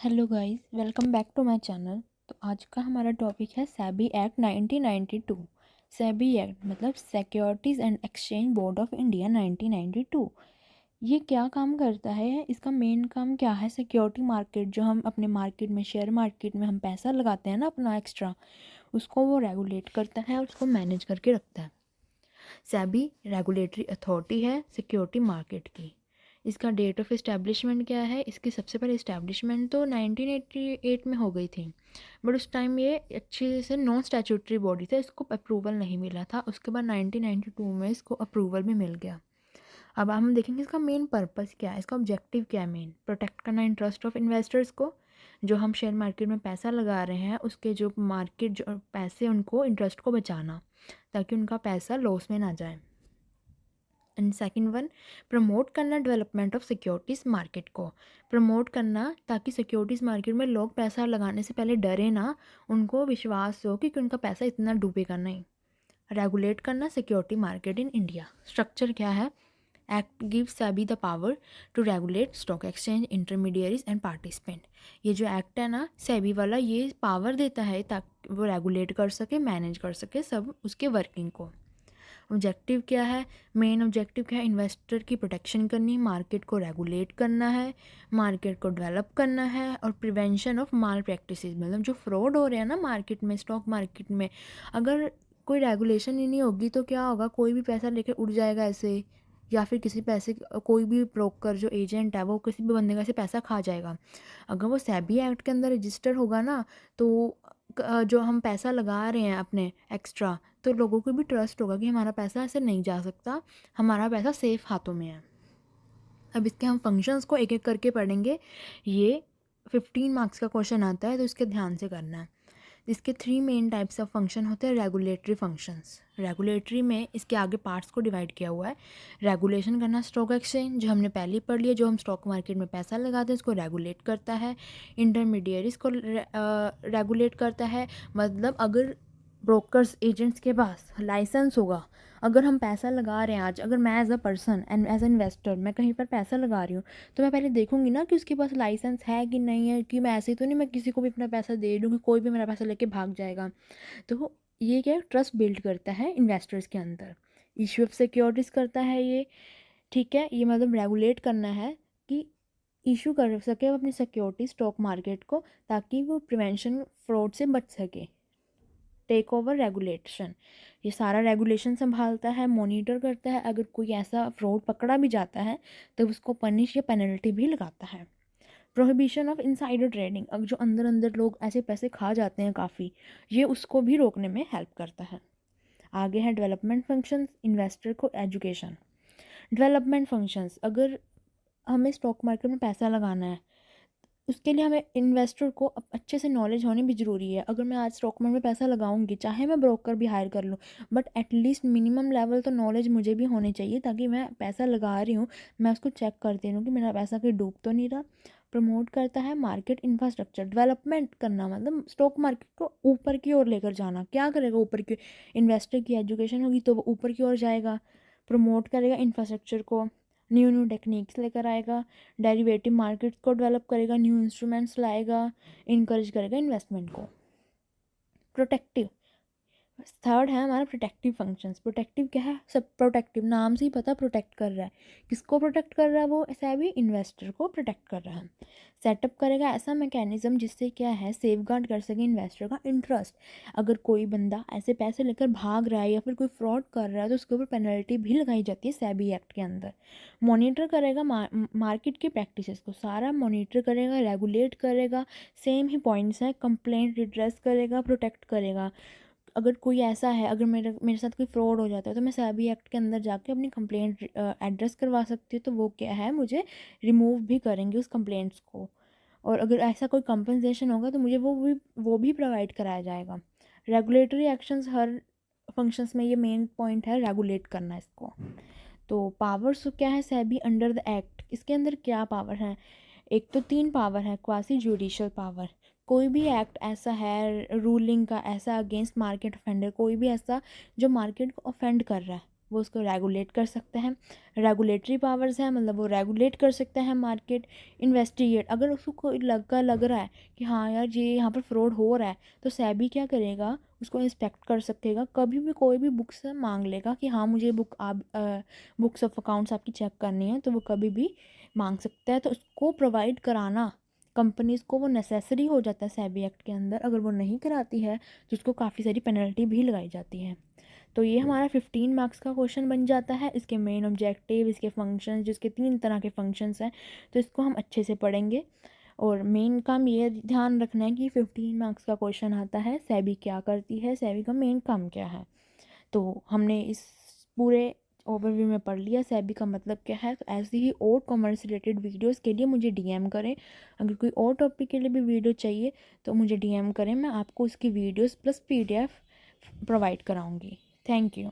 Hello guys, welcome back to my channel. तो आज का हमारा टॉपिक है सेबी एक्ट 1992। सेबी एक्ट मतलब securities and exchange board of India 1992। ये क्या काम करता है? इसका मेन काम क्या है? सिक्योरिटी मार्केट, जो हम अपने मार्केट में, शेयर मार्केट में हम पैसा लगाते हैं ना अपना एक्स्ट्रा, उसको वो रेगुलेट करता है और उसको मैनेज करके रखता है। सेबी रेगुलेटरी अथॉरिटी है सिक्योरिटी मार्केट की। इसका डेट ऑफ इस्टेब्लिशमेंट क्या है? इसकी सबसे पहले इस्टेब्लिशमेंट तो 1988 में हो गई थी, बट उस टाइम ये अच्छे से नॉन स्टैट्यूटरी बॉडी था, इसको अप्रूवल नहीं मिला था। उसके बाद 1992 में इसको अप्रूवल भी मिल गया। अब हम देखेंगे इसका मेन पर्पस क्या है, इसका ऑब्जेक्टिव क्या है। मेन प्रोटेक्ट करना इंटरेस्ट ऑफ इन्वेस्टर्स को, जो हम शेयर मार्केट में पैसा लगा रहे हैं उसके जो मार्केट जो पैसे उनको इंटरेस्ट को बचाना, ताकि उनका पैसा लॉस में ना जाए। एंड सेकंड वन, प्रमोट करना डेवलपमेंट ऑफ सिक्योरिटीज़ मार्केट को, प्रमोट करना ताकि सिक्योरिटीज़ मार्केट में लोग पैसा लगाने से पहले डरे ना, उनको विश्वास हो कि उनका पैसा इतना डूबेगा नहीं। रेगुलेट करना security market in India. Structure क्या है? Act gives SEBI the power to regulate stock exchange, intermediaries and participant. ये जो एक्ट है ना सेबी वाला, ये पावर देता है ताकि वो रेगुलेट कर सके, मैनेज कर सके सब उसके वर्किंग को। ऑब्जेक्टिव क्या है? मेन ऑब्जेक्टिव क्या है? इन्वेस्टर की प्रोटेक्शन करनी, मार्केट को रेगुलेट करना है, मार्केट को डेवलप करना है, और प्रिवेंशन ऑफ माल प्रैक्टिसेस, मतलब जो फ्रॉड हो रहे हैं ना मार्केट में, स्टॉक मार्केट में, अगर कोई रेगुलेशन ही नहीं होगी तो क्या होगा? कोई भी पैसा लेके उड़ जाएगा ऐसे, या फिर किसी पैसे, कोई भी ब्रोकर जो एजेंट है वो किसी भी बंदे का से पैसा खा जाएगा। अगर वो सेबी एक्ट के अंदर रजिस्टर होगा ना, तो जो हम पैसा लगा रहे हैं अपने एक्स्ट्रा, तो लोगों को भी ट्रस्ट होगा कि हमारा पैसा ऐसे नहीं जा सकता, हमारा पैसा सेफ हाथों में है। अब इसके हम फंक्शंस को एक एक करके पढ़ेंगे। ये 15 मार्क्स का क्वेश्चन आता है, तो इसके ध्यान से करना है। इसके 3 मेन टाइप्स ऑफ फंक्शन होते हैं। रेगुलेटरी फंक्शंस, रेगुलेटरी में इसके आगे पार्ट्स को डिवाइड किया हुआ है। रेगुलेशन करना स्टॉक एक्सचेंज, जो हमने पहले ही पढ़ लिया, जो हम स्टॉक मार्केट में पैसा लगाते हैं उसको रेगुलेट करता है। इंटरमीडियरीज को रेगुलेट करता है, मतलब अगर ब्रोकर्स एजेंट्स के पास लाइसेंस होगा, अगर हम पैसा लगा रहे हैं आज, अगर मैं as a person and as investor मैं कहीं पर पैसा लगा रही हूँ, तो मैं पहले देखूंगी ना कि उसके पास लाइसेंस है कि नहीं है, कि मैं ऐसे ही तो नहीं मैं किसी को भी अपना पैसा दे दूँगी, कोई भी मेरा पैसा लेके भाग जाएगा। तो ये क्या ट्रस्ट बिल्ड करता है इन्वेस्टर्स के अंदर। इशू ऑफ सिक्योरिटीज़ करता है ये, ठीक है। ये मतलब रेगुलेट करना है कि इशू कर सके अपनी सिक्योरिटी स्टॉक मार्केट को, ताकि वो प्रिवेंशन फ्रॉड से बच सके। टेक ओवर रेगुलेशन, ये सारा रेगुलेशन संभालता है, मॉनिटर करता है। अगर कोई ऐसा फ्रॉड पकड़ा भी जाता है तो उसको पनिश या पेनल्टी भी लगाता है। प्रोहिबिशन ऑफ इनसाइडर ट्रेडिंग, अब जो अंदर अंदर लोग ऐसे पैसे खा जाते हैं काफ़ी, ये उसको भी रोकने में हेल्प करता है। आगे है डेवलपमेंट फंक्शंस, इन्वेस्टर को एजुकेशन। डेवलपमेंट फंक्शंस, अगर हमें स्टॉक मार्केट में पैसा लगाना है, उसके लिए हमें इन्वेस्टर को अच्छे से नॉलेज होनी भी ज़रूरी है। अगर मैं आज स्टॉक मार्केट में पैसा लगाऊंगी, चाहे मैं ब्रोकर भी हायर कर लूँ, बट एटलीस्ट मिनिमम लेवल तो नॉलेज मुझे भी होनी चाहिए, ताकि मैं पैसा लगा रही हूँ मैं उसको चेक करती रहूँ कि मेरा पैसा कहीं डूब तो नहीं रहा। प्रमोट करता है मार्केट इंफ्रास्ट्रक्चर, डेवलपमेंट करना मतलब स्टॉक मार्केट को ऊपर की ओर लेकर जाना। क्या करेगा ऊपर की? इन्वेस्टर की एजुकेशन होगी तो वो ऊपर की ओर जाएगा। प्रमोट करेगा इंफ्रास्ट्रक्चर को, न्यू न्यू टेक्निक्स लेकर आएगा, डेरिवेटिव मार्केट्स को डेवलप करेगा, न्यू इंस्ट्रूमेंट्स लाएगा, इनकरेज करेगा इन्वेस्टमेंट को। प्रोटेक्टिव, थर्ड है हमारा प्रोटेक्टिव फंक्शंस। प्रोटेक्टिव क्या है? सब प्रोटेक्टिव, नाम से ही पता प्रोटेक्ट कर रहा है। किसको प्रोटेक्ट कर रहा है? वो ऐसा भी इन्वेस्टर को प्रोटेक्ट कर रहा है। सेटअप करेगा ऐसा मैकेनिज्म जिससे क्या है, सेफ गार्ड कर सके इन्वेस्टर का इंटरेस्ट। अगर कोई बंदा ऐसे पैसे लेकर भाग रहा है या फिर कोई फ्रॉड कर रहा है, तो उसके ऊपर पेनल्टी भी लगाई जाती है सेबी एक्ट के अंदर। मॉनिटर करेगा मार्केट की प्रैक्टिसेस को, सारा मॉनिटर करेगा, रेगुलेट करेगा। सेम ही पॉइंट्स हैं, कंप्लेंट रिड्रेस करेगा, प्रोटेक्ट करेगा। अगर कोई ऐसा है, अगर मेरे मेरे साथ कोई फ्रॉड हो जाता है, तो मैं सेबी एक्ट के अंदर जाके अपनी कंप्लेंट एड्रेस करवा सकती हूँ, तो वो क्या है, मुझे रिमूव भी करेंगे उस कंप्लेंट्स को। और अगर ऐसा कोई कंपनसेशन होगा तो मुझे वो भी प्रोवाइड कराया जाएगा। रेगुलेटरी एक्शंस, हर फंक्शंस में ये मेन पॉइंट है, रेगुलेट करना इसको। तो पावर्स क्या है सेबी अंडर द एक्ट, इसके अंदर क्या पावर है? एक तो 3 पावर है। क्वासी जुडिशियल पावर, कोई भी एक्ट ऐसा है रूलिंग का, ऐसा अगेंस्ट मार्केट ऑफेंडर, कोई भी ऐसा जो मार्केट को ऑफेंड कर रहा है, वो उसको रेगुलेट कर सकता है। रेगुलेटरी पावर्स है, मतलब वो रेगुलेट कर सकता है मार्केट। इन्वेस्टिगेट, अगर उसको लग रहा है कि हाँ यार ये यहाँ पर फ्रॉड हो रहा है, तो सेबी क्या करेगा, उसको इंस्पेक्ट कर सकेगा। कभी भी कोई भी बुक्स मांग लेगा कि हाँ मुझे बुक आप बुक्स ऑफ अकाउंट्स आपकी चेक करनी है, तो वो कभी भी मांग सकता है। तो उसको प्रोवाइड कराना कंपनीज़ को वो नेसेसरी हो जाता है सेबी एक्ट के अंदर। अगर वो नहीं कराती है तो उसको काफ़ी सारी पेनल्टी भी लगाई जाती है। तो ये हमारा 15 मार्क्स का क्वेश्चन बन जाता है। इसके मेन ऑब्जेक्टिव, इसके फंक्शंस, जिसके 3 तरह के फंक्शंस हैं, तो इसको हम अच्छे से पढ़ेंगे। और मेन काम ये ध्यान रखना है कि 15 मार्क्स का क्वेश्चन आता है, सेबी क्या करती है, सेबी का मेन काम क्या है। तो हमने इस पूरे ओवरव्यू में पढ़ लिया सेबी का मतलब क्या है। तो ऐसे ही और कॉमर्स रिलेटेड वीडियोस के लिए मुझे डीएम करें। अगर कोई और टॉपिक के लिए भी वीडियो चाहिए तो मुझे डीएम करें, मैं आपको उसकी वीडियोस प्लस पीडीएफ प्रोवाइड कराऊंगी। Thank you.